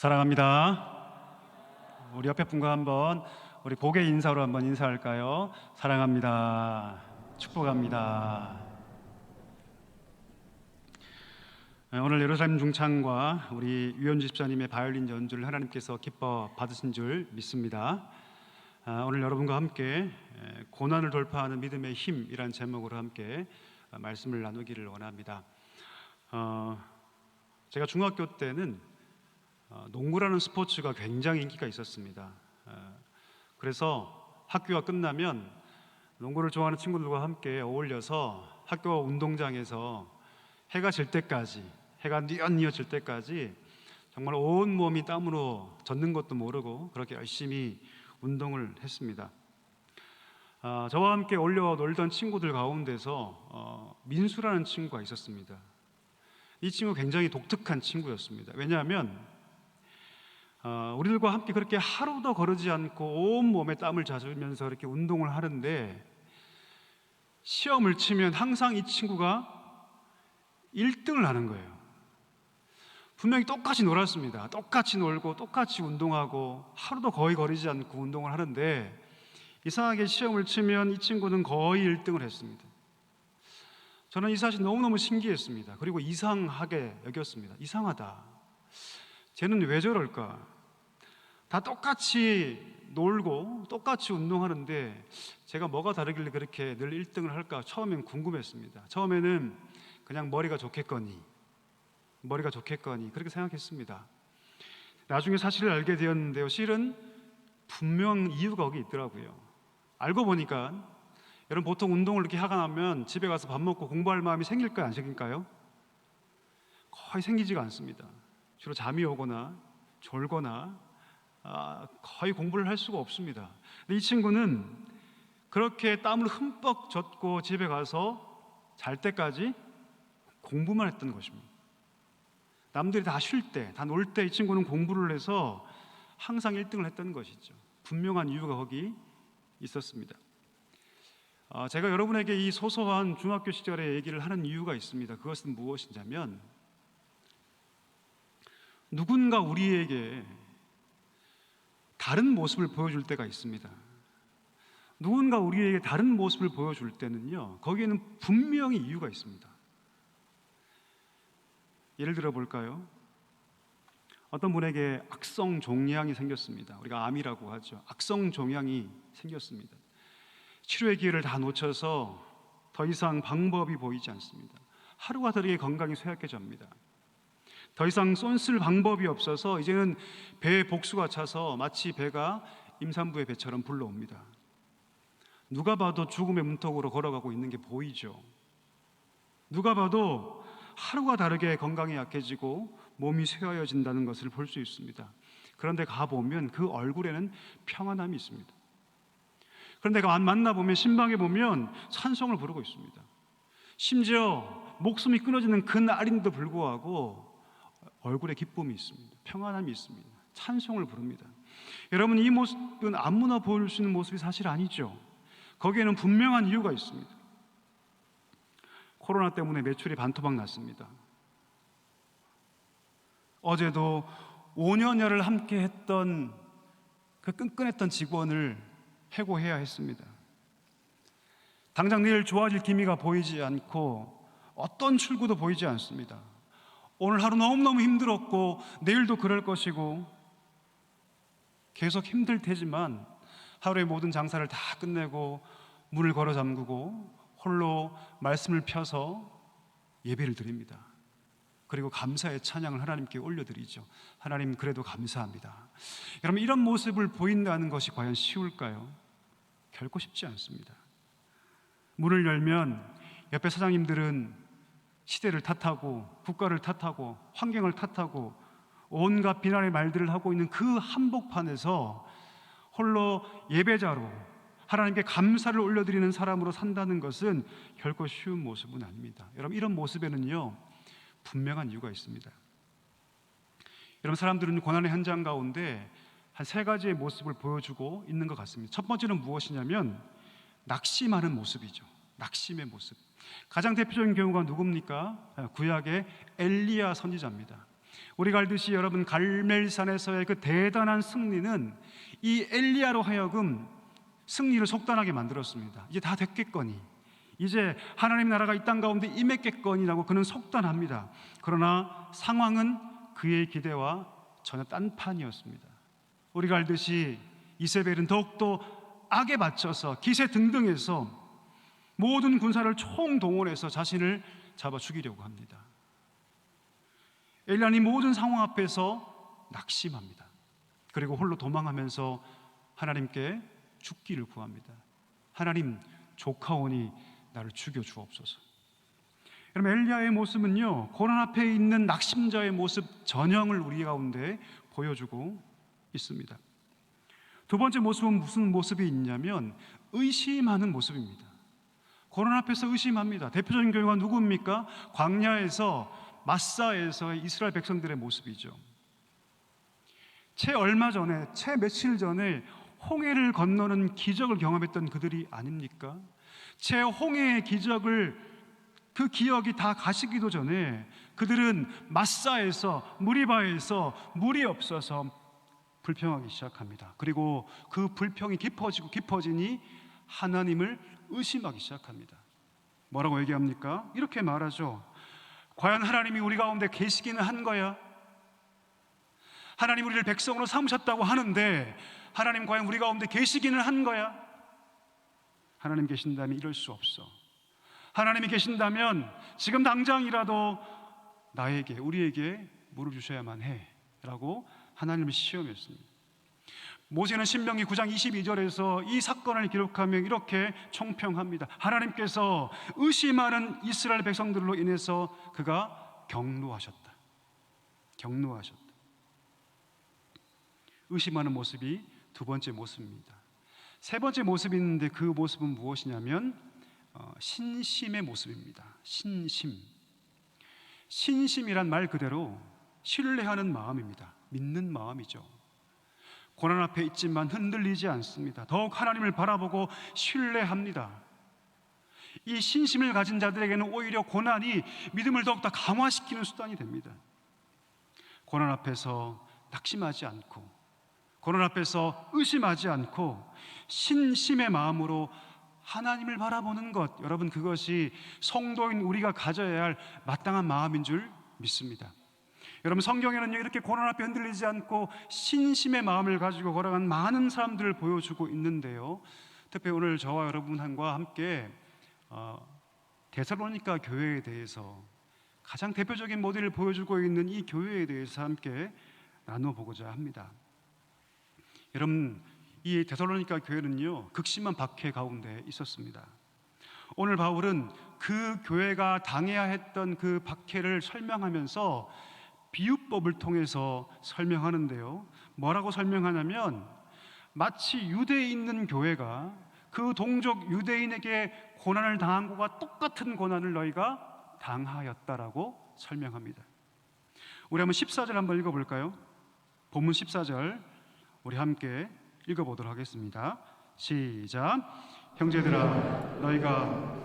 사랑합니다. 우리 옆에 분과 한번 우리 고개 인사로 한번 인사할까요? 사랑합니다. 축복합니다. 오늘 예루살렘 중창과 우리 유현주 집사님의 바이올린 연주를 하나님께서 기뻐 받으신 줄 믿습니다. 오늘 여러분과 함께 고난을 돌파하는 믿음의 힘이라는 제목으로 함께 말씀을 나누기를 원합니다. 제가 중학교 때는 농구라는 스포츠가 굉장히 인기가 있었습니다. 그래서 학교가 끝나면 농구를 좋아하는 친구들과 함께 어울려서 학교 운동장에서 해가 질 때까지, 해가 뉘엿뉘엿 질 때까지 정말 온 몸이 땀으로 젖는 것도 모르고 그렇게 열심히 운동을 했습니다. 저와 함께 어울려 놀던 친구들 가운데서 민수라는 친구가 있었습니다. 이 친구 굉장히 독특한 친구였습니다. 왜냐하면 우리들과 함께 그렇게 하루도 거르지 않고 온 몸에 땀을 젖으면서 이렇게 운동을 하는데 시험을 치면 항상 이 친구가 1등을 하는 거예요. 분명히 똑같이 놀았습니다. 똑같이 놀고 똑같이 운동하고 하루도 거의 거리지 않고 운동을 하는데 이상하게 시험을 치면 이 친구는 거의 1등을 했습니다. 저는 이 사실 너무너무 신기했습니다. 그리고 이상하게 여겼습니다. 이상하다. 쟤는 왜 저럴까? 다 똑같이 놀고 똑같이 운동하는데 제가 뭐가 다르길래 그렇게 늘 1등을 할까? 처음엔 궁금했습니다. 처음에는 그냥 머리가 좋겠거니 그렇게 생각했습니다. 나중에 사실을 알게 되었는데요, 실은 분명 이유가 거기 있더라고요. 알고 보니까 여러분 보통 운동을 이렇게 하고 나면 집에 가서 밥 먹고 공부할 마음이 생길까요? 안 생길까요? 거의 생기지가 않습니다. 주로 잠이 오거나 졸거나 거의 공부를 할 수가 없습니다. 근데 이 친구는 그렇게 땀을 흠뻑 젖고 집에 가서 잘 때까지 공부만 했던 것입니다. 남들이 다 쉴 때, 다 놀 때 이 친구는 공부를 해서 항상 1등을 했던 것이죠. 분명한 이유가 거기 있었습니다. 제가 여러분에게 이 소소한 중학교 시절의 얘기를 하는 이유가 있습니다. 그것은 무엇이냐면 누군가 우리에게 다른 모습을 보여줄 때가 있습니다. 누군가 우리에게 다른 모습을 보여줄 때는요, 거기에는 분명히 이유가 있습니다. 예를 들어 볼까요? 어떤 분에게 악성 종양이 생겼습니다. 우리가 암이라고 하죠. 악성 종양이 생겼습니다. 치료의 기회를 다 놓쳐서 더 이상 방법이 보이지 않습니다. 하루가 다르게 건강이 쇠약해집니다. 더 이상 쏜쓸 방법이 없어서 이제는 배에 복수가 차서 마치 배가 임산부의 배처럼 불러옵니다. 누가 봐도 죽음의 문턱으로 걸어가고 있는 게 보이죠. 누가 봐도 하루가 다르게 건강이 약해지고 몸이 쇠하여진다는 것을 볼 수 있습니다. 그런데 가보면 그 얼굴에는 평안함이 있습니다. 그런데 만나보면 신방에 보면 찬송을 부르고 있습니다. 심지어 목숨이 끊어지는 그 날인데도 불구하고 얼굴에 기쁨이 있습니다. 평안함이 있습니다. 찬송을 부릅니다. 여러분, 이 모습은 아무나 보여줄 수 있는 모습이 사실 아니죠. 거기에는 분명한 이유가 있습니다. 코로나 때문에 매출이 반토막 났습니다. 어제도 5년여를 함께 했던 그 끈끈했던 직원을 해고해야 했습니다. 당장 내일 좋아질 기미가 보이지 않고 어떤 출구도 보이지 않습니다. 오늘 하루 너무너무 힘들었고 내일도 그럴 것이고 계속 힘들 테지만 하루의 모든 장사를 다 끝내고 문을 걸어 잠그고 홀로 말씀을 펴서 예배를 드립니다. 그리고 감사의 찬양을 하나님께 올려드리죠. 하나님, 그래도 감사합니다. 여러분, 이런 모습을 보인다는 것이 과연 쉬울까요? 결코 쉽지 않습니다. 문을 열면 옆에 사장님들은 시대를 탓하고 국가를 탓하고 환경을 탓하고 온갖 비난의 말들을 하고 있는 그 한복판에서 홀로 예배자로 하나님께 감사를 올려드리는 사람으로 산다는 것은 결코 쉬운 모습은 아닙니다. 여러분, 이런 모습에는요, 분명한 이유가 있습니다. 여러분, 사람들은 고난의 현장 가운데 한 3가지의 모습을 보여주고 있는 것 같습니다. 첫 번째는 무엇이냐면 낙심하는 모습이죠. 낙심의 모습. 가장 대표적인 경우가 누굽니까? 구약의 엘리야 선지자입니다. 우리가 알듯이 여러분, 갈멜산에서의 그 대단한 승리는 이 엘리야로 하여금 승리를 속단하게 만들었습니다. 이제 다 됐겠거니, 이제 하나님 나라가 이 땅 가운데 임했겠거니라고 그는 속단합니다. 그러나 상황은 그의 기대와 전혀 딴판이었습니다. 우리가 알듯이 이세벨은 더욱더 악에 맞춰서 기세등등해서 모든 군사를 총동원해서 자신을 잡아 죽이려고 합니다. 엘리야는 모든 상황 앞에서 낙심합니다. 그리고 홀로 도망하면서 하나님께 죽기를 구합니다. 하나님, 조카오니 나를 죽여 주옵소서. 여러분, 엘리야의 모습은요, 고난 앞에 있는 낙심자의 모습 전형을 우리 가운데 보여주고 있습니다. 두 번째 모습은 무슨 모습이 있냐면 의심하는 모습입니다. 고난 앞에서 의심합니다. 대표적인 경우가 누구입니까? 광야에서, 마사에서의 이스라엘 백성들의 모습이죠. 채 며칠 전에 홍해를 건너는 기적을 경험했던 그들이 아닙니까? 채 홍해의 기적을, 그 기억이 다 가시기도 전에 그들은 마사에서, 무리바에서 물이 없어서 불평하기 시작합니다. 그리고 그 불평이 깊어지고 깊어지니 하나님을 의심하기 시작합니다. 뭐라고 얘기합니까? 이렇게 말하죠. 과연 하나님이 우리 가운데 계시기는 한 거야? 하나님 우리를 백성으로 삼으셨다고 하는데 하나님 과연 우리 가운데 계시기는 한 거야? 하나님 계신다면 이럴 수 없어. 하나님이 계신다면 지금 당장이라도 나에게, 우리에게 물을 주셔야만 해 라고 하나님을 시험했습니다. 모세는 신명기 9장 22절에서 이 사건을 기록하며 이렇게 총평합니다. 하나님께서 의심하는 이스라엘 백성들로 인해서 그가 경노하셨다. 의심하는 모습이 두 번째 모습입니다. 세 번째 모습이 있는데 그 모습은 무엇이냐면 신심의 모습입니다. 신심이란 말 그대로 신뢰하는 마음입니다. 믿는 마음이죠. 고난 앞에 있지만 흔들리지 않습니다. 더욱 하나님을 바라보고 신뢰합니다. 이 신심을 가진 자들에게는 오히려 고난이 믿음을 더욱더 강화시키는 수단이 됩니다. 고난 앞에서 낙심하지 않고, 고난 앞에서 의심하지 않고 신심의 마음으로 하나님을 바라보는 것, 여러분, 그것이 성도인 우리가 가져야 할 마땅한 마음인 줄 믿습니다. 여러분, 성경에는 이렇게 고난 앞에 흔들리지 않고 신심의 마음을 가지고 걸어간 많은 사람들을 보여주고 있는데요, 특히 오늘 저와 여러분과 함께 데살로니가 교회에 대해서, 가장 대표적인 모델을 보여주고 있는 이 교회에 대해서 함께 나눠보고자 합니다. 여러분, 이 데살로니가 교회는요, 극심한 박해 가운데 있었습니다. 오늘 바울은 그 교회가 당해야 했던 그 박해를 설명하면서 비유법을 통해서 설명하는데요, 뭐라고 설명하냐면 마치 유대에 있는 교회가 그 동족 유대인에게 고난을 당한 것과 똑같은 고난을 너희가 당하였다라고 설명합니다. 우리 한번 14절 한번 읽어볼까요? 본문 14절 우리 함께 읽어보도록 하겠습니다. 시작. 형제들아, 너희가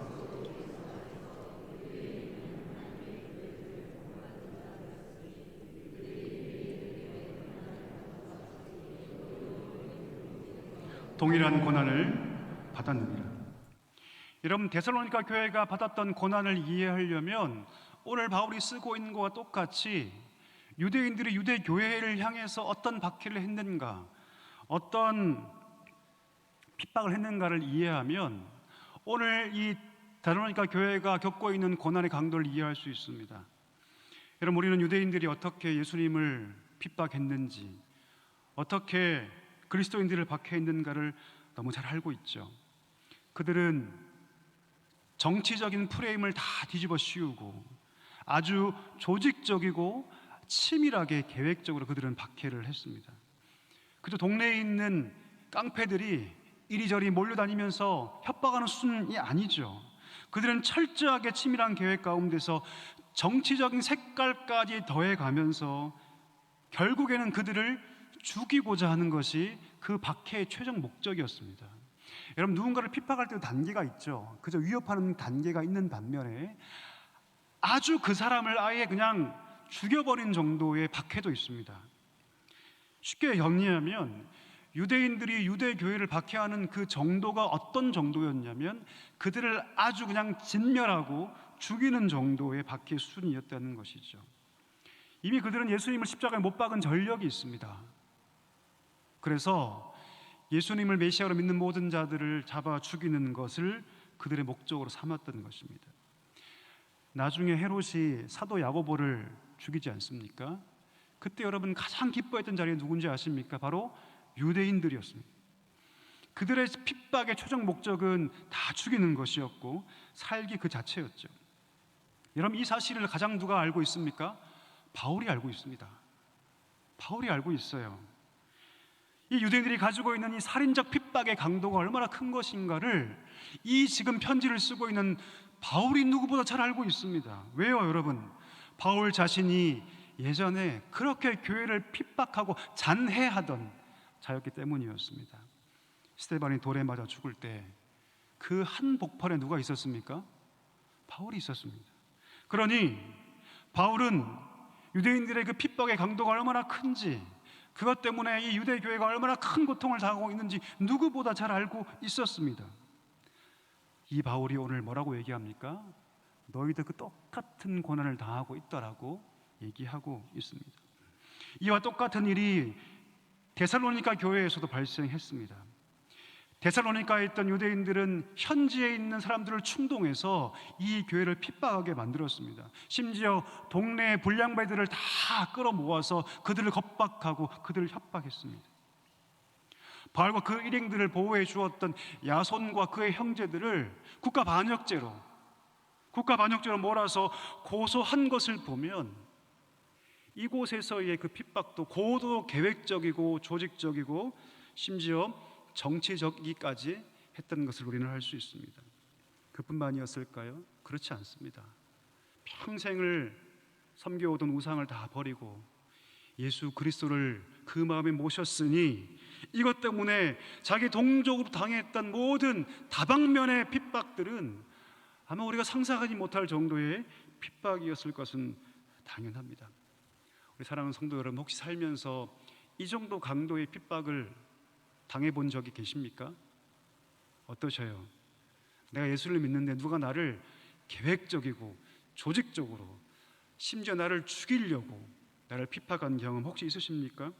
동일한 고난을 받았느니라. 여러분, 데살로니가 교회가 받았던 고난을 이해하려면 오늘 바울이 쓰고 있는 것과 똑같이 유대인들이 유대 교회를 향해서 어떤 박해를 했는가, 어떤 핍박을 했는가를 이해하면 오늘 이 데살로니가 교회가 겪고 있는 고난의 강도를 이해할 수 있습니다. 여러분, 우리는 유대인들이 어떻게 예수님을 핍박했는지, 어떻게 그리스도인들을 박해했는가를 너무 잘 알고 있죠. 그들은 정치적인 프레임을 다 뒤집어 씌우고 아주 조직적이고 치밀하게 계획적으로 그들은 박해를 했습니다. 그저 동네에 있는 깡패들이 이리저리 몰려다니면서 협박하는 수준이 아니죠. 그들은 철저하게 치밀한 계획 가운데서 정치적인 색깔까지 더해가면서 결국에는 그들을 죽이고자 하는 것이 그 박해의 최종 목적이었습니다. 여러분, 누군가를 핍박할 때도 단계가 있죠. 그저 위협하는 단계가 있는 반면에 아주 그 사람을 아예 그냥 죽여버린 정도의 박해도 있습니다. 쉽게 정리하면 유대인들이 유대교회를 박해하는 그 정도가 어떤 정도였냐면 그들을 아주 그냥 진멸하고 죽이는 정도의 박해 수준이었다는 것이죠. 이미 그들은 예수님을 십자가에 못 박은 전력이 있습니다. 그래서 예수님을 메시아로 믿는 모든 자들을 잡아 죽이는 것을 그들의 목적으로 삼았던 것입니다. 나중에 헤롯이 사도 야고보를 죽이지 않습니까? 그때 여러분 가장 기뻐했던 자리에 누군지 아십니까? 바로 유대인들이었습니다. 그들의 핍박의 최종 목적은 다 죽이는 것이었고 살기 그 자체였죠. 여러분, 이 사실을 가장 누가 알고 있습니까? 바울이 알고 있습니다. 바울이 알고 있어요. 이 유대인들이 가지고 있는 이 살인적 핍박의 강도가 얼마나 큰 것인가를 이 지금 편지를 쓰고 있는 바울이 누구보다 잘 알고 있습니다. 왜요, 여러분? 바울 자신이 예전에 그렇게 교회를 핍박하고 잔해하던 자였기 때문이었습니다. 스데반이 돌에 맞아 죽을 때 그 한 복판에 누가 있었습니까? 바울이 있었습니다. 그러니 바울은 유대인들의 그 핍박의 강도가 얼마나 큰지, 그것 때문에 이 유대교회가 얼마나 큰 고통을 당하고 있는지 누구보다 잘 알고 있었습니다. 이 바울이 오늘 뭐라고 얘기합니까? 너희들 그 똑같은 고난을 당하고 있다라고 얘기하고 있습니다. 이와 똑같은 일이 데살로니가 교회에서도 발생했습니다. 데살로니가에 있던 유대인들은 현지에 있는 사람들을 충동해서 이 교회를 핍박하게 만들었습니다. 심지어 동네의 불량배들을 다 끌어모아서 그들을 겁박하고 그들을 협박했습니다. 바울과 그 일행들을 보호해 주었던 야손과 그의 형제들을 국가 반역죄로 몰아서 고소한 것을 보면 이곳에서의 그 핍박도 고도 계획적이고 조직적이고 심지어 정치적이기까지 했던 것을 우리는 알 수 있습니다. 그뿐만이었을까요? 그렇지 않습니다. 평생을 섬겨오던 우상을 다 버리고 예수 그리스도를 그 마음에 모셨으니 이것 때문에 자기 동족으로 당했던 모든 다방면의 핍박들은 아마 우리가 상상하지 못할 정도의 핍박이었을 것은 당연합니다. 우리 사랑하는 성도 여러분, 혹시 살면서 이 정도 강도의 핍박을 당해본 적이 계십니까? 어떠셔요? 내가 예수를 믿는데 누가 나를 계획적이고 조직적으로 심지어 나를 죽이려고 나를 핍박한 경험 혹시 있으십니까?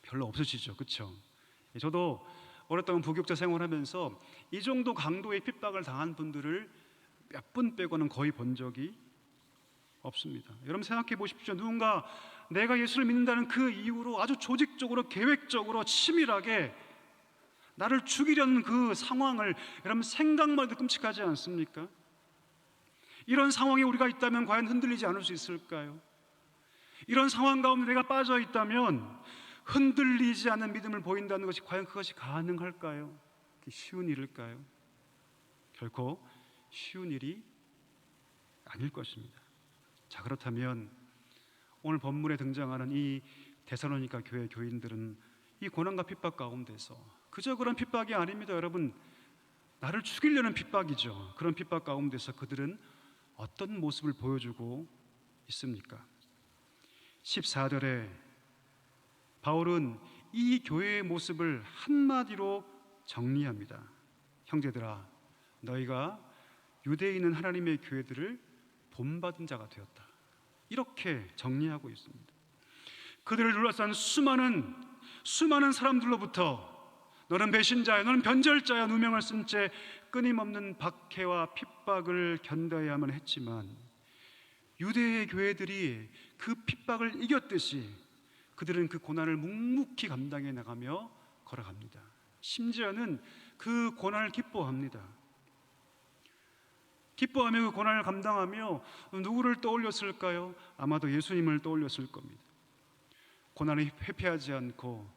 별로 없으시죠, 그렇죠? 저도 오랫동안 부교육자 생활하면서 이 정도 강도의 핍박을 당한 분들을 몇 분 빼고는 거의 본 적이 없습니다. 여러분 생각해 보십시오. 누군가 내가 예수를 믿는다는 그 이유로 아주 조직적으로 계획적으로 치밀하게 나를 죽이려는 그 상황을 여러분 생각만 해도 끔찍하지 않습니까? 이런 상황에 우리가 있다면 과연 흔들리지 않을 수 있을까요? 이런 상황 가운데 내가 빠져 있다면 흔들리지 않는 믿음을 보인다는 것이 과연 그것이 가능할까요? 쉬운 일일까요? 결코 쉬운 일이 아닐 것입니다. 자, 그렇다면 오늘 본문에 등장하는 이 데살로니가 교회 교인들은 이 고난과 핍박 가운데서 그저 그런 핍박이 아닙니다. 여러분, 나를 죽이려는 핍박이죠. 그런 핍박 가운데서 그들은 어떤 모습을 보여주고 있습니까? 14절에 바울은 이 교회의 모습을 한마디로 정리합니다. 형제들아, 너희가 유대에 있는 하나님의 교회들을 본받은 자가 되었다. 이렇게 정리하고 있습니다. 그들을 둘러싼 수많은 사람들로부터 너는 배신자야, 너는 변절자야 누명을 쓴 채 끊임없는 박해와 핍박을 견뎌야만 했지만 유대의 교회들이 그 핍박을 이겼듯이 그들은 그 고난을 묵묵히 감당해 나가며 걸어갑니다. 심지어는 그 고난을 기뻐합니다. 기뻐하며 그 고난을 감당하며 누구를 떠올렸을까요? 아마도 예수님을 떠올렸을 겁니다. 고난을 회피하지 않고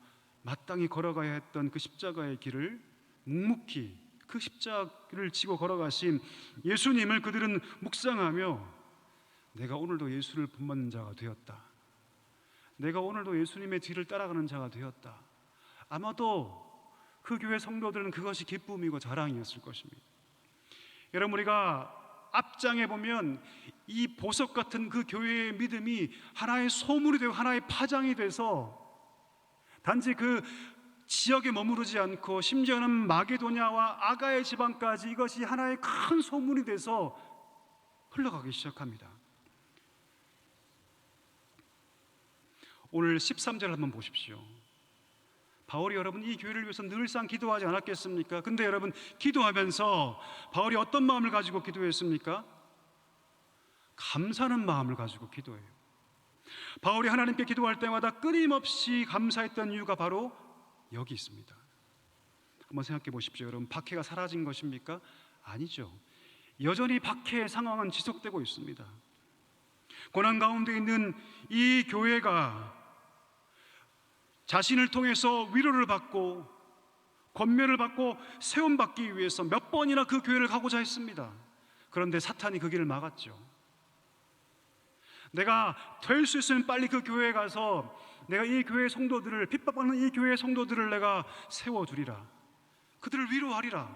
마땅히 걸어가야 했던 그 십자가의 길을 묵묵히 그 십자가를 지고 걸어가신 예수님을 그들은 묵상하며 내가 오늘도 예수를 본받는 자가 되었다. 내가 오늘도 예수님의 뒤를 따라가는 자가 되었다. 아마도 그 교회 성도들은 그것이 기쁨이고 자랑이었을 것입니다. 여러분, 우리가 앞장에 보면 이 보석 같은 그 교회의 믿음이 하나의 소문이 되고 하나의 파장이 돼서 단지 그 지역에 머무르지 않고 심지어는 마게도냐와 아가의 지방까지 이것이 하나의 큰 소문이 돼서 흘러가기 시작합니다. 오늘 13절 한번 보십시오. 바울이 여러분 이 교회를 위해서 늘상 기도하지 않았겠습니까? 근데 여러분 기도하면서 바울이 어떤 마음을 가지고 기도했습니까? 감사하는 마음을 가지고 기도해요. 바울이 하나님께 기도할 때마다 끊임없이 감사했던 이유가 바로 여기 있습니다. 한번 생각해 보십시오. 여러분 박해가 사라진 것입니까? 아니죠. 여전히 박해의 상황은 지속되고 있습니다. 고난 가운데 있는 이 교회가 자신을 통해서 위로를 받고 권면을 받고 세움받기 위해서 몇 번이나 그 교회를 가고자 했습니다. 그런데 사탄이 그 길을 막았죠. 내가 될 수 있으면 빨리 그 교회에 가서 내가 이 교회의 성도들을, 핍박받는 이 교회의 성도들을 내가 세워두리라, 그들을 위로하리라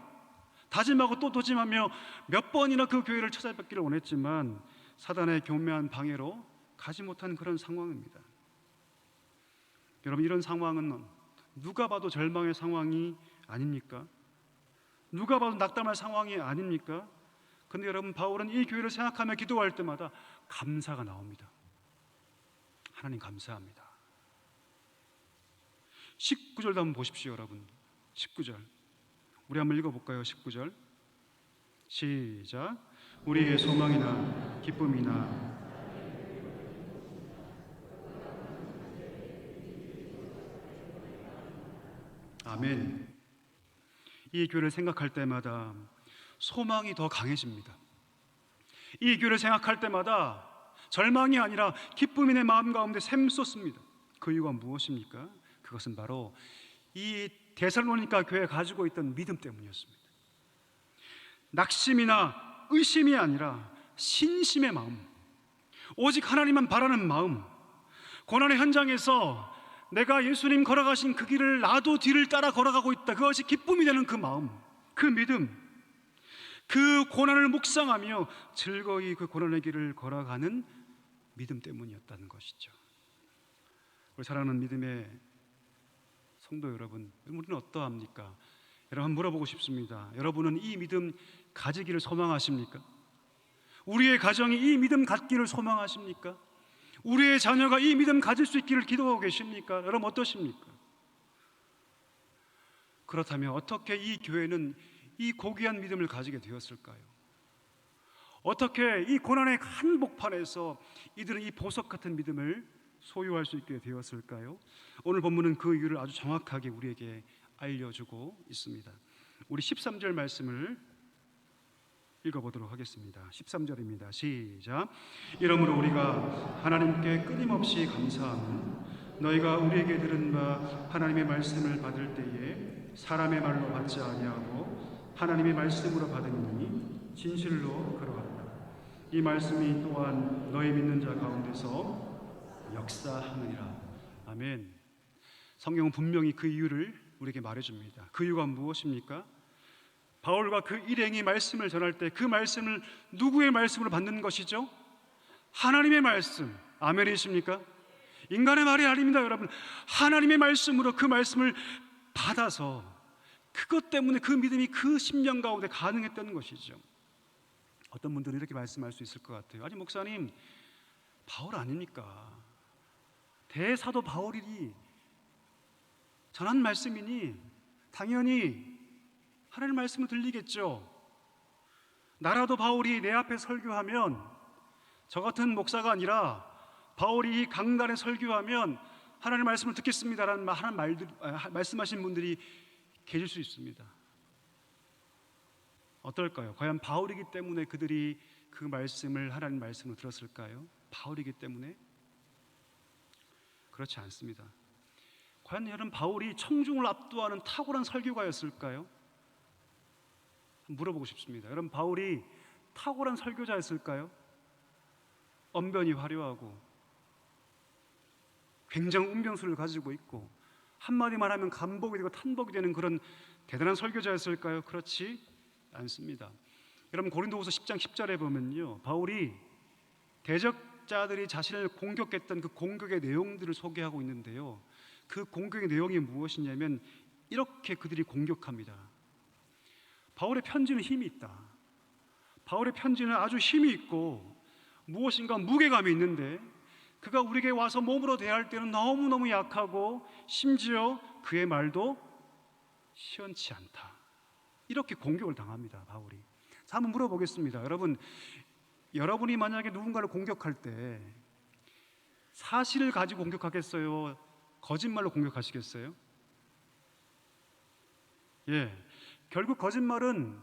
다짐하고 또 도짐하며 몇 번이나 그 교회를 찾아뵙기를 원했지만 사단의 교묘한 방해로 가지 못한 그런 상황입니다. 여러분 이런 상황은 누가 봐도 절망의 상황이 아닙니까? 누가 봐도 낙담할 상황이 아닙니까? 근데 여러분 바울은 이 교회를 생각하며 기도할 때마다 감사가 나옵니다. 하나님 감사합니다. 19절도 한번 보십시오. 여러분 19절 우리 한번 읽어볼까요? 19절 시작. 우리의 소망이나 기쁨이나 아멘. 이 교회를 생각할 때마다 소망이 더 강해집니다. 이 교회를 생각할 때마다 절망이 아니라 기쁨이 내 마음 가운데 샘솟습니다. 그 이유가 무엇입니까? 그것은 바로 이 데살로니가 교회가 가지고 있던 믿음 때문이었습니다. 낙심이나 의심이 아니라 신심의 마음, 오직 하나님만 바라는 마음, 고난의 현장에서 내가 예수님 걸어가신 그 길을 나도 뒤를 따라 걸어가고 있다, 그것이 기쁨이 되는 그 마음, 그 믿음, 그 고난을 묵상하며 즐거이 그 고난의 길을 걸어가는 믿음 때문이었다는 것이죠. 우리 사랑하는 믿음의 성도 여러분, 우리는 어떠합니까? 여러분 물어보고 싶습니다. 여러분은 이 믿음 가지기를 소망하십니까? 우리의 가정이 이 믿음 갖기를 소망하십니까? 우리의 자녀가 이 믿음 가질 수 있기를 기도하고 계십니까? 여러분 어떠십니까? 그렇다면 어떻게 이 교회는 이 고귀한 믿음을 가지게 되었을까요? 어떻게 이 고난의 한복판에서 이들은 이 보석 같은 믿음을 소유할 수 있게 되었을까요? 오늘 본문은 그 이유를 아주 정확하게 우리에게 알려주고 있습니다. 우리 13절 말씀을 읽어보도록 하겠습니다. 13절입니다. 시작. 이러므로 우리가 하나님께 끊임없이 감사하며 너희가 우리에게 들은 바 하나님의 말씀을 받을 때에 사람의 말로 받지 아니하고 하나님의 말씀으로 받으니 진실로 그러하다. 이 말씀이 또한 너희 믿는 자 가운데서 역사하느니라. 아멘. 성경은 분명히 그 이유를 우리에게 말해줍니다. 그 이유가 무엇입니까? 바울과 그 일행이 말씀을 전할 때 그 말씀을 누구의 말씀으로 받는 것이죠? 하나님의 말씀. 아멘이십니까? 인간의 말이 아닙니다. 여러분 하나님의 말씀으로 그 말씀을 받아서 그것 때문에 그 믿음이 그 심령 가운데 가능했다는 것이죠. 어떤 분들은 이렇게 말씀할 수 있을 것 같아요. 아니 목사님 바울 아닙니까? 대사도 바울이 전한 말씀이니 당연히 하나님 말씀을 들리겠죠. 나라도 바울이 내 앞에 설교하면 저 같은 목사가 아니라 바울이 강단에 설교하면 하나님 말씀을 듣겠습니다라는 말씀하신 분들이 계실 수 있습니다. 어떨까요? 과연 바울이기 때문에 그들이 그 말씀을 하나님 말씀으로 들었을까요? 바울이기 때문에? 그렇지 않습니다. 과연 여러분 바울이 청중을 압도하는 탁월한 설교가였을까요? 물어보고 싶습니다. 여러분 바울이 탁월한 설교자였을까요? 언변이 화려하고 굉장한 운명술을 가지고 있고 한마디만 하면 감복이 되고 탄복이 되는 그런 대단한 설교자였을까요? 그렇지 않습니다. 여러분 고린도후서 10장 10절에 보면요, 바울이 대적자들이 자신을 공격했던 그 공격의 내용들을 소개하고 있는데요, 그 공격의 내용이 무엇이냐면 이렇게 그들이 공격합니다. 바울의 편지는 힘이 있다. 바울의 편지는 아주 힘이 있고 무엇인가 무게감이 있는데 그가 우리에게 와서 몸으로 대할 때는 너무너무 약하고 심지어 그의 말도 시원치 않다. 이렇게 공격을 당합니다, 바울이. 자, 한번 물어보겠습니다. 여러분이 만약에 누군가를 공격할 때 사실을 가지고 공격하겠어요? 거짓말로 공격하시겠어요? 결국 거짓말은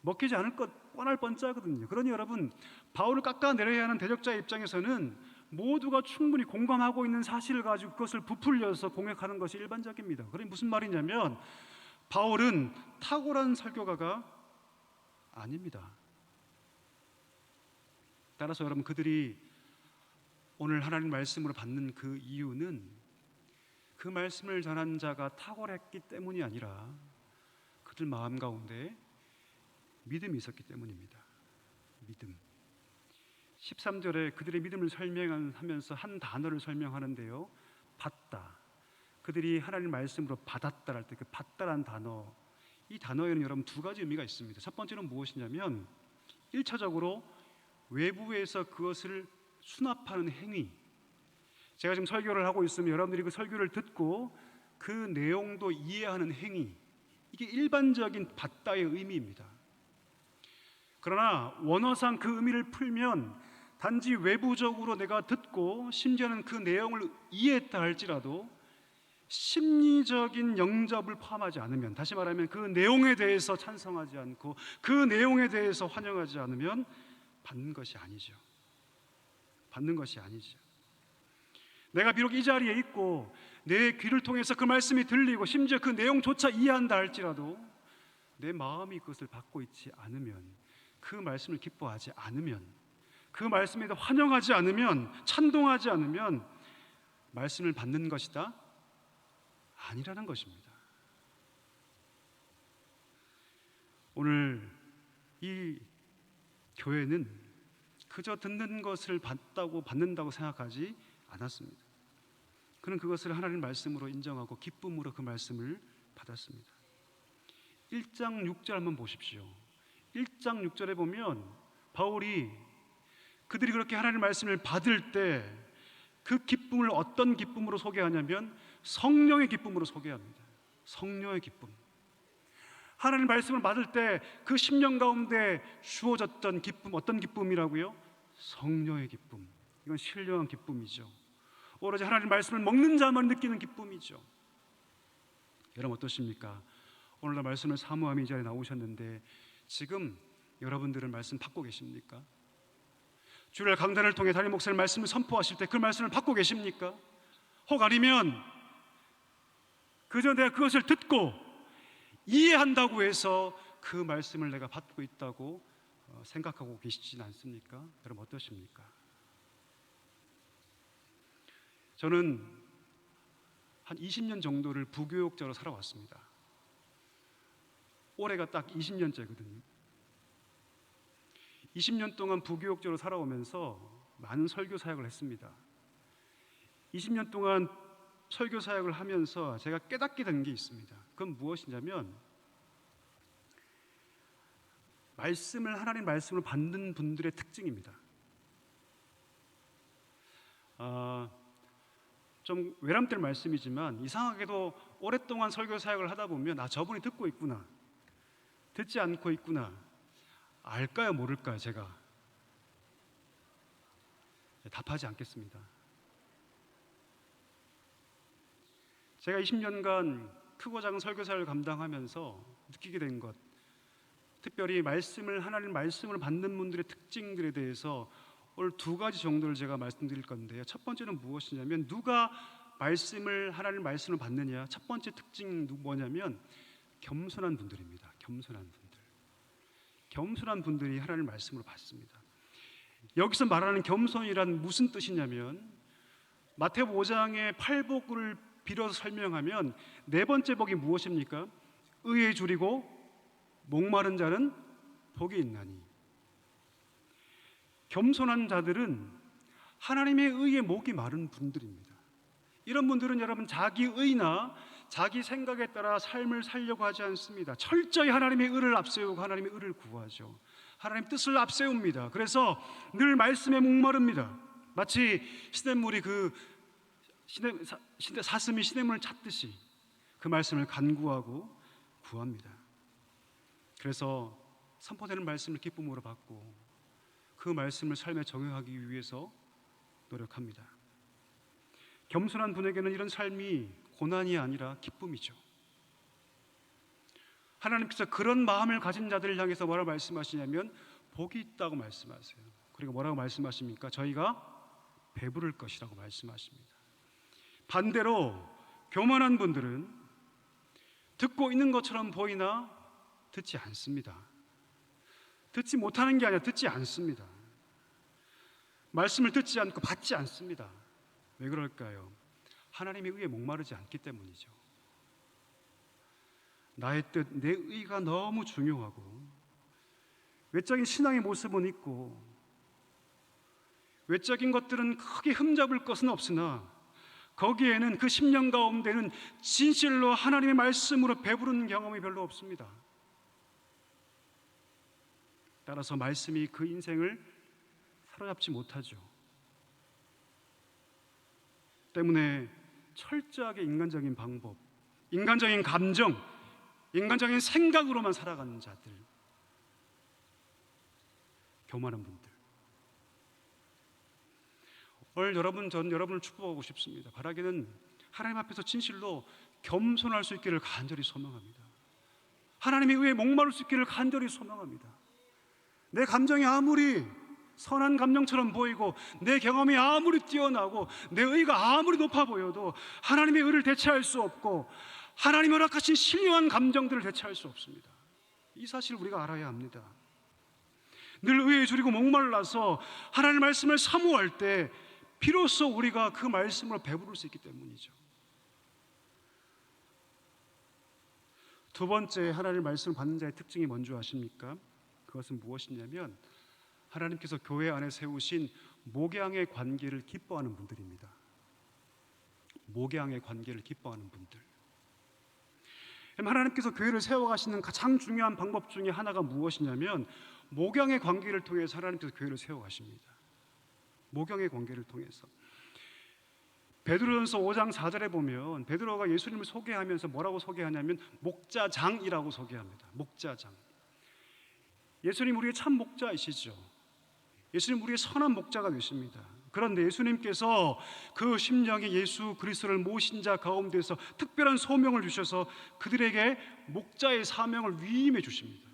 먹히지 않을 것 뻔할 뻔짜거든요. 그러니 여러분, 바울을 깎아내려야 하는 대적자의 입장에서는 모두가 충분히 공감하고 있는 사실을 가지고 그것을 부풀려서 공격하는 것이 일반적입니다. 그러니 무슨 말이냐면 바울은 탁월한 설교가가 아닙니다. 따라서 여러분, 그들이 오늘 하나님 말씀으로 받는 그 이유는 그 말씀을 전한 자가 탁월했기 때문이 아니라 그들 마음 가운데 믿음이 있었기 때문입니다. 믿음. 13절에 그들의 믿음을 설명하면서 한 단어를 설명하는데요, 받다. 그들이 하나님 말씀으로 받았다 할 때 그 받다라는 단어, 이 단어에는 여러분 두 가지 의미가 있습니다. 첫 번째는 무엇이냐면 1차적으로 외부에서 그것을 수납하는 행위. 제가 지금 설교를 하고 있으면 여러분들이 그 설교를 듣고 그 내용도 이해하는 행위, 이게 일반적인 받다의 의미입니다. 그러나 원어상 그 의미를 풀면 단지 외부적으로 내가 듣고 심지어는 그 내용을 이해했다 할지라도 심리적인 영접을 포함하지 않으면, 다시 말하면 그 내용에 대해서 찬성하지 않고 그 내용에 대해서 환영하지 않으면 받는 것이 아니죠. 받는 것이 아니죠. 내가 비록 이 자리에 있고 내 귀를 통해서 그 말씀이 들리고 심지어 그 내용조차 이해한다 할지라도 내 마음이 그것을 받고 있지 않으면, 그 말씀을 기뻐하지 않으면, 그 말씀에 대해 환영하지 않으면, 찬동하지 않으면 말씀을 받는 것이다? 아니라는 것입니다. 오늘 이 교회는 그저 듣는 것을 받는다고 생각하지 않았습니다. 그는 그것을 하나님 말씀으로 인정하고 기쁨으로 그 말씀을 받았습니다. 1장 6절 한번 보십시오. 1장 6절에 보면 바울이 그들이 그렇게 하나님 말씀을 받을 때 그 기쁨을 어떤 기쁨으로 소개하냐면 성령의 기쁨으로 소개합니다. 성령의 기쁨. 하나님 말씀을 받을 때 그 심령 가운데 주어졌던 기쁨, 어떤 기쁨이라고요? 성령의 기쁨. 이건 신령한 기쁨이죠. 오로지 하나님 말씀을 먹는 자만 느끼는 기쁨이죠. 여러분 어떠십니까? 오늘날 말씀을 사모함이 이 자리에 나오셨는데 지금 여러분들은 말씀 받고 계십니까? 주일 강단을 통해 담임 목사님 말씀을 선포하실 때 그 말씀을 받고 계십니까? 혹 아니면 그저 내가 그것을 듣고 이해한다고 해서 그 말씀을 내가 받고 있다고 생각하고 계시진 않습니까? 여러분 어떠십니까? 저는 한 20년 정도를 부교육자로 살아왔습니다. 올해가 딱 20년째거든요. 20년 동안 부교육자로 살아오면서 많은 설교 사역을 했습니다. 20년 동안 설교 사역을 하면서 제가 깨닫게 된 게 있습니다. 그건 무엇이냐면 하나님 말씀을 받는 분들의 특징입니다. 좀 외람될 말씀이지만 이상하게도 오랫동안 설교 사역을 하다 보면 저분이 듣고 있구나, 듣지 않고 있구나, 알까요 모를까요? 제가 답하지 않겠습니다. 제가 20년간 크고 작은 설교 사역을 감당하면서 느끼게 된 것, 특별히 하나님 말씀을 받는 분들의 특징들에 대해서 오늘 두 가지 정도를 제가 말씀드릴 건데요. 첫 번째는 무엇이냐면 누가 하나님 말씀을 받느냐, 첫 번째 특징 뭐냐면 겸손한 분들입니다. 겸손한 분들이 하나님 말씀을 받습니다. 여기서 말하는 겸손이란 무슨 뜻이냐면 마태복음 5장의 팔복을 빌어서 설명하면 네 번째 복이 무엇입니까? 의에 줄이고 목마른 자는 복이 있나니. 겸손한 자들은 하나님의 의에 목이 마른 분들입니다. 이런 분들은 여러분 자기 의나 자기 생각에 따라 삶을 살려고 하지 않습니다. 철저히 하나님의 의를 앞세우고 하나님의 의를 구하죠. 하나님 뜻을 앞세웁니다. 그래서 늘 말씀에 목마릅니다. 마치 시냇물이 사슴이 시냇물을 찾듯이 그 말씀을 간구하고 구합니다. 그래서 선포되는 말씀을 기쁨으로 받고 그 말씀을 삶에 적용하기 위해서 노력합니다. 겸손한 분에게는 이런 삶이 고난이 아니라 기쁨이죠. 하나님께서 그런 마음을 가진 자들을 향해서 뭐라고 말씀하시냐면 복이 있다고 말씀하세요. 그리고 뭐라고 말씀하십니까? 저희가 배부를 것이라고 말씀하십니다. 반대로 교만한 분들은 듣고 있는 것처럼 보이나 듣지 않습니다. 듣지 못하는 게 아니라 듣지 않습니다. 말씀을 듣지 않고 받지 않습니다. 왜 그럴까요? 하나님의 의에 목마르지 않기 때문이죠. 나의 뜻, 내 의가 너무 중요하고 외적인 신앙의 모습은 있고 외적인 것들은 크게 흠잡을 것은 없으나 거기에는 그 심령 가운데는 진실로 하나님의 말씀으로 배부른 경험이 별로 없습니다. 따라서 말씀이 그 인생을 사로잡지 못하죠. 때문에 철저하게 인간적인 방법, 인간적인 감정, 인간적인 생각으로만 살아가는 자들, 교만한 분들. 오늘 전 여러분을 축복하고 싶습니다. 바라기는 하나님 앞에서 진실로 겸손할 수 있기를 간절히 소망합니다. 하나님의 의에 목마를 수 있기를 간절히 소망합니다. 내 감정이 아무리 선한 감정처럼 보이고 내 경험이 아무리 뛰어나고 내 의가 아무리 높아 보여도 하나님의 의를 대체할 수 없고 하나님이 허락하신 신령한 감정들을 대체할 수 없습니다. 이 사실을 우리가 알아야 합니다. 늘 의에 줄이고 목말라서 하나님의 말씀을 사모할 때 비로소 우리가 그 말씀으로 배부를 수 있기 때문이죠. 두 번째, 하나님의 말씀을 받는 자의 특징이 뭔지 아십니까? 그것은 무엇이냐면 하나님께서 교회 안에 세우신 목양의 관계를 기뻐하는 분들입니다. 목양의 관계를 기뻐하는 분들. 하나님께서 교회를 세워가시는 가장 중요한 방법 중에 하나가 무엇이냐면 목양의 관계를 통해서 하나님께서 교회를 세워가십니다. 목양의 관계를 통해서. 베드로전서 5장 4절에 보면 베드로가 예수님을 소개하면서 뭐라고 소개하냐면 목자장이라고 소개합니다. 목자장. 예수님 우리의 참 목자이시죠. 예수님 우리의 선한 목자가 되십니다. 그런데 예수님께서 그 심령이 예수 그리스도를 모신 자 가운데서 특별한 소명을 주셔서 그들에게 목자의 사명을 위임해 주십니다.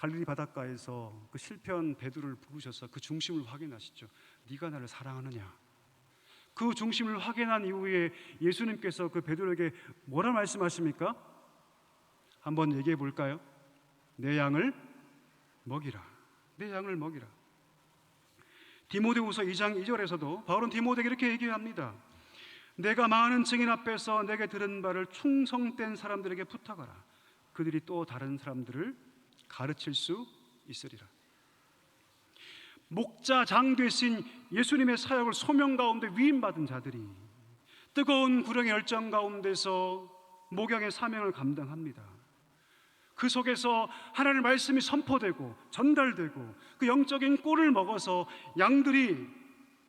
갈릴리 바닷가에서 그 실패한 베드로를 부르셔서 그 중심을 확인하시죠. 네가 나를 사랑하느냐. 그 중심을 확인한 이후에 예수님께서 그 베드로에게 뭐라 말씀하십니까? 한번 얘기해 볼까요? 내 양을 먹이라. 내 양을 먹이라. 디모데후서 2장 2절에서도 바울은 디모데에게 이렇게 얘기합니다. 내가 많은 증인 앞에서 내게 들은 바를 충성된 사람들에게 부탁하라. 그들이 또 다른 사람들을 가르칠 수 있으리라. 목자장 되신 예수님의 사역을 소명 가운데 위임받은 자들이 뜨거운 구령의 열정 가운데서 목양의 사명을 감당합니다. 그 속에서 하나님의 말씀이 선포되고 전달되고 그 영적인 꿀을 먹어서 양들이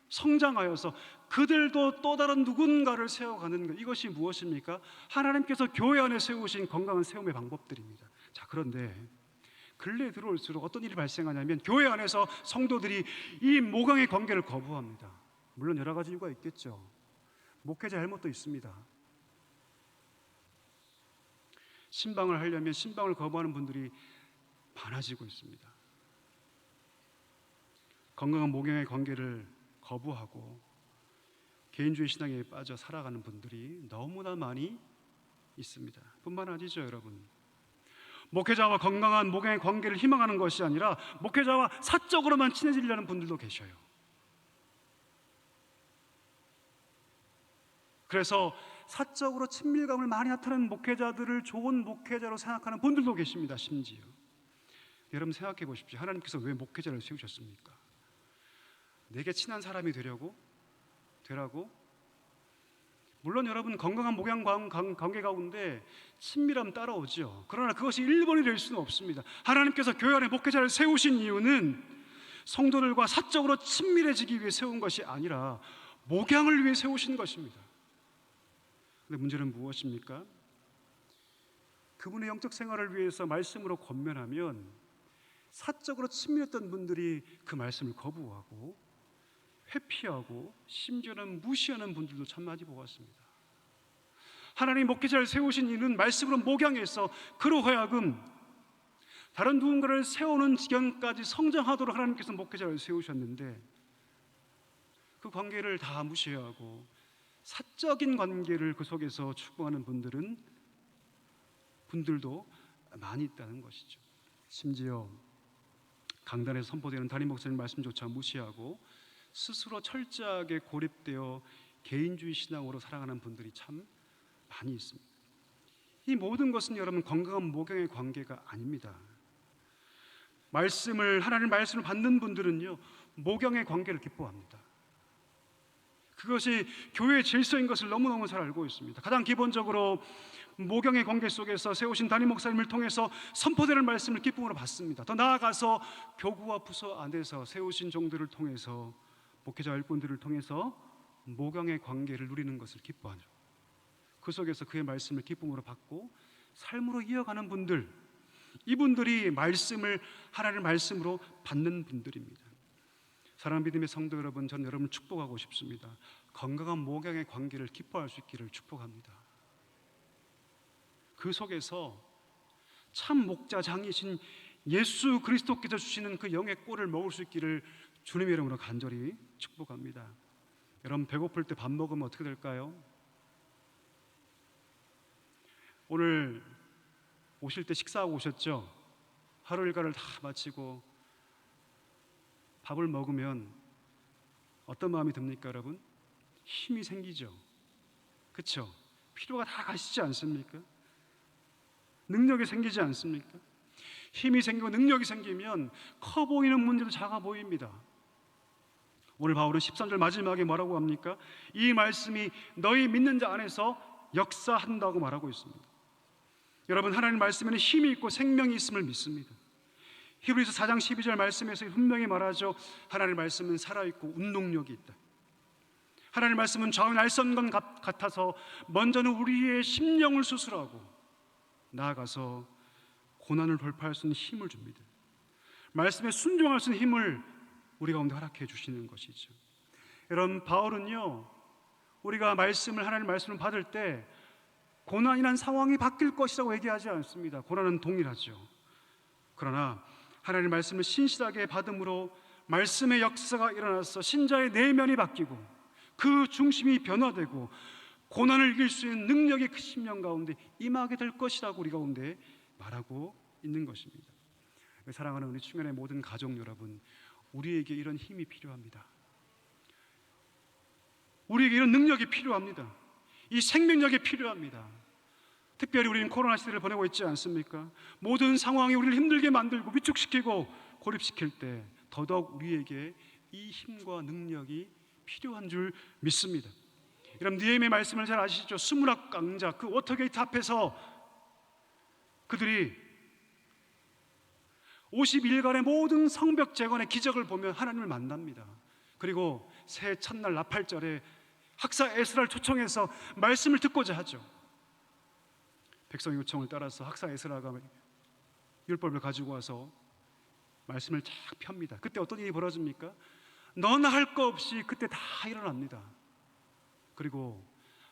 성장하여서 그들도 또 다른 누군가를 세워가는 것, 이것이 무엇입니까? 하나님께서 교회 안에 세우신 건강한 세움의 방법들입니다. 자, 그런데 근래에 들어올수록 어떤 일이 발생하냐면 교회 안에서 성도들이 이 목양의 관계를 거부합니다. 물론 여러 가지 이유가 있겠죠. 목회자 잘못도 있습니다. 신방을 하려면 신방을 거부하는 분들이 많아지고 있습니다. 건강한 목양의 관계를 거부하고 개인주의 신앙에 빠져 살아가는 분들이 너무나 많이 있습니다. 뿐만 아니죠, 여러분. 목회자와 건강한 목양의 관계를 희망하는 것이 아니라 목회자와 사적으로만 친해지려는 분들도 계셔요. 그래서 사적으로 친밀감을 많이 나타내는 목회자들을 좋은 목회자로 생각하는 분들도 계십니다. 심지어 여러분 생각해 보십시오. 하나님께서 왜 목회자를 세우셨습니까? 내게 친한 사람이 되라고? 물론 여러분 건강한 목양 관계 가운데 친밀함 따라오죠. 그러나 그것이 일본이 될 수는 없습니다. 하나님께서 교회 안에 목회자를 세우신 이유는 성도들과 사적으로 친밀해지기 위해 세운 것이 아니라 목양을 위해 세우신 것입니다. 근데 문제는 무엇입니까? 그분의 영적 생활을 위해서 말씀으로 권면하면 사적으로 친밀했던 분들이 그 말씀을 거부하고 회피하고 심지어는 무시하는 분들도 참 많이 보았습니다. 하나님 목회자를 세우신 이는 말씀으로 목양해서 그로 하여금 다른 누군가를 세우는 지경까지 성장하도록 하나님께서 목회자를 세우셨는데 그 관계를 다 무시하고 사적인 관계를 그 속에서 추구하는 분들도 많이 있다는 것이죠. 심지어 강단에서 선포되는 담임 목사님 말씀조차 무시하고 스스로 철저하게 고립되어 개인주의 신앙으로 살아가는 분들이 참 많이 있습니다. 이 모든 것은 여러분 건강한 목양의 관계가 아닙니다. 하나님 말씀을 받는 분들은요 목양의 관계를 기뻐합니다. 그것이 교회의 질서인 것을 너무너무 잘 알고 있습니다. 가장 기본적으로 목양의 관계 속에서 세우신 담임 목사님을 통해서 선포되는 말씀을 기쁨으로 받습니다. 더 나아가서 교구와 부서 안에서 세우신 종들을 통해서 목회자 일꾼들을 통해서 목양의 관계를 누리는 것을 기뻐하죠. 그 속에서 그의 말씀을 기쁨으로 받고 삶으로 이어가는 분들, 이분들이 하나님의 말씀으로 받는 분들입니다. 사랑하는 믿음의 성도 여러분, 저는 여러분을 축복하고 싶습니다. 건강한 목양의 관계를 기뻐할 수 있기를 축복합니다. 그 속에서 참 목자장이신 예수 그리스도께서 주시는 그 영의 꼴을 먹을 수 있기를 주님의 이름으로 간절히 축복합니다. 여러분 배고플 때 밥 먹으면 어떻게 될까요? 오늘 오실 때 식사하고 오셨죠? 하루 일과를 다 마치고 밥을 먹으면 어떤 마음이 듭니까 여러분? 힘이 생기죠. 그렇죠? 피로가 다 가시지 않습니까? 능력이 생기지 않습니까? 힘이 생기고 능력이 생기면 커 보이는 문제도 작아 보입니다. 오늘 바울은 13절 마지막에 뭐라고 합니까? 이 말씀이 너희 믿는 자 안에서 역사한다고 말하고 있습니다. 여러분 하나님 말씀에는 힘이 있고 생명이 있음을 믿습니다. 히브리서 4장 12절 말씀에서 분명히 말하죠. 하나님 말씀은 살아있고 운동력이 있다. 하나님 말씀은 좌우 날선건 같아서 먼저는 우리의 심령을 수술하고 나아가서 고난을 돌파할 수 있는 힘을 줍니다. 말씀에 순종할 수 있는 힘을 우리 가운데 허락해 주시는 것이죠. 여러분 바울은요 우리가 하나님 말씀을 받을 때 고난이란 상황이 바뀔 것이라고 얘기하지 않습니다. 고난은 동일하죠. 그러나 하나님 말씀을 신실하게 받음으로 말씀의 역사가 일어나서 신자의 내면이 바뀌고 그 중심이 변화되고 고난을 이길 수 있는 능력이 그 심령 가운데 임하게 될 것이라고 우리 가운데 말하고 있는 것입니다. 사랑하는 우리 충현의 모든 가족 여러분, 우리에게 이런 힘이 필요합니다. 우리에게 이런 능력이 필요합니다. 이 생명력이 필요합니다. 특별히 우리는 코로나 시대를 보내고 있지 않습니까? 모든 상황이 우리를 힘들게 만들고 위축시키고 고립시킬 때 더더욱 우리에게 이 힘과 능력이 필요한 줄 믿습니다. 여러분 느헤미야의 말씀을 잘 아시죠? 스무락 강자 그 워터게이트 앞에서 그들이 50일간의 모든 성벽 재건의 기적을 보며 하나님을 만납니다. 그리고 새해 첫날 나팔절에 학사 에스라를 초청해서 말씀을 듣고자 하죠. 백성의 요청을 따라서 학사 에스라가 율법을 가지고 와서 말씀을 쫙 펴니다. 그때 어떤 일이 벌어집니까? 너나 할 거 없이 그때 다 일어납니다. 그리고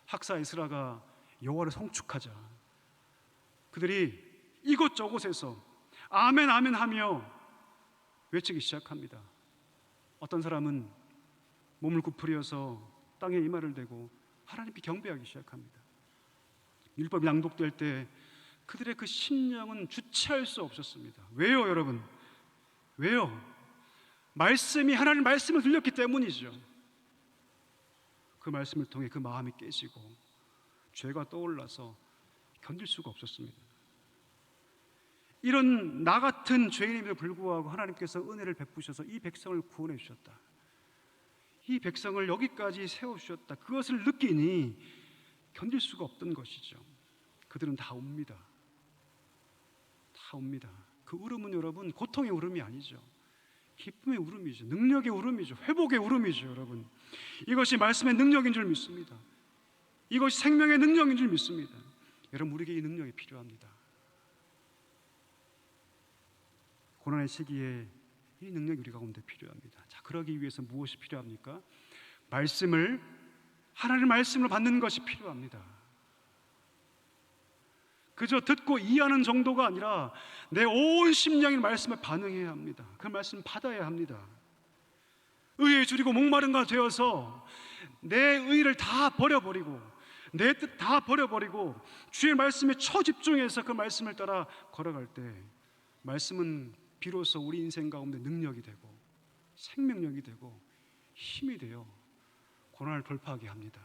학사 에스라가 여호와를 송축하자 그들이 이곳저곳에서 아멘 아멘 하며 외치기 시작합니다. 어떤 사람은 몸을 구부려서 땅에 이마를 대고 하나님께 경배하기 시작합니다. 율법이 낭독될 때 그들의 그 심령은 주체할 수 없었습니다. 왜요 여러분? 왜요? 하나님 말씀을 들렸기 때문이죠. 그 말씀을 통해 그 마음이 깨지고 죄가 떠올라서 견딜 수가 없었습니다. 이런 나 같은 죄인임에도 불구하고 하나님께서 은혜를 베푸셔서 이 백성을 구원해 주셨다. 이 백성을 여기까지 세워주셨다. 그것을 느끼니 견딜 수가 없던 것이죠. 그들은 다 옵니다. 다 옵니다. 그 울음은 여러분 고통의 울음이 아니죠. 기쁨의 울음이죠. 능력의 울음이죠. 회복의 울음이죠. 여러분, 이것이 말씀의 능력인 줄 믿습니다. 이것이 생명의 능력인 줄 믿습니다. 여러분, 우리에게 이 능력이 필요합니다. 고난의 시기에 이 능력이 우리 가운데 필요합니다. 자, 그러기 위해서 무엇이 필요합니까? 하나님의 말씀을 받는 것이 필요합니다. 그저 듣고 이해하는 정도가 아니라 내 온 심령이 말씀에 반응해야 합니다. 그 말씀 받아야 합니다. 의에 줄이고 목마른가 되어서 내 의를 다 버려버리고 내 뜻 다 버려버리고 주의 말씀에 초집중해서 그 말씀을 따라 걸어갈 때 말씀은 비로소 우리 인생 가운데 능력이 되고 생명력이 되고 힘이 되어 고난을 돌파하게 합니다.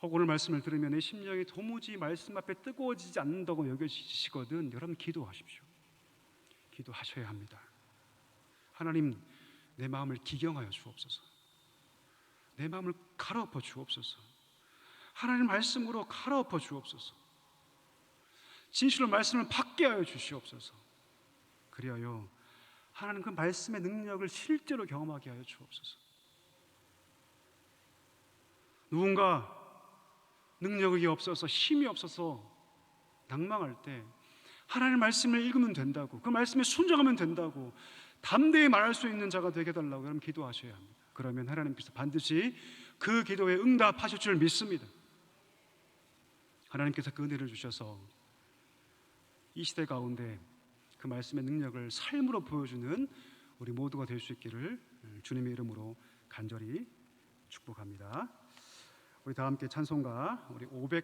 혹 오늘 말씀을 들으면 내 심령이 도무지 말씀 앞에 뜨거워지지 않는다고 여겨지시거든 여러분 기도하십시오. 기도하셔야 합니다. 하나님, 내 마음을 기경하여 주옵소서. 내 마음을 갈아엎어 주옵소서. 하나님 말씀으로 갈아엎어 주옵소서. 진실로 말씀을 받게 하여 주시옵소서. 그리하여 하나님 그 말씀의 능력을 실제로 경험하게 하여 주옵소서. 누군가 능력이 없어서 힘이 없어서 낭망할 때 하나님의 말씀을 읽으면 된다고, 그 말씀에 순종하면 된다고 담대히 말할 수 있는 자가 되게 해달라고 여러분 기도하셔야 합니다. 그러면 하나님께서 반드시 그 기도에 응답하실 줄 믿습니다. 하나님께서 그 은혜를 주셔서 이 시대 가운데 그 말씀의 능력을 삶으로 보여주는 우리 모두가 될 수 있기를 주님의 이름으로 간절히 축복합니다. 우리 다 함께 찬송가 우리 504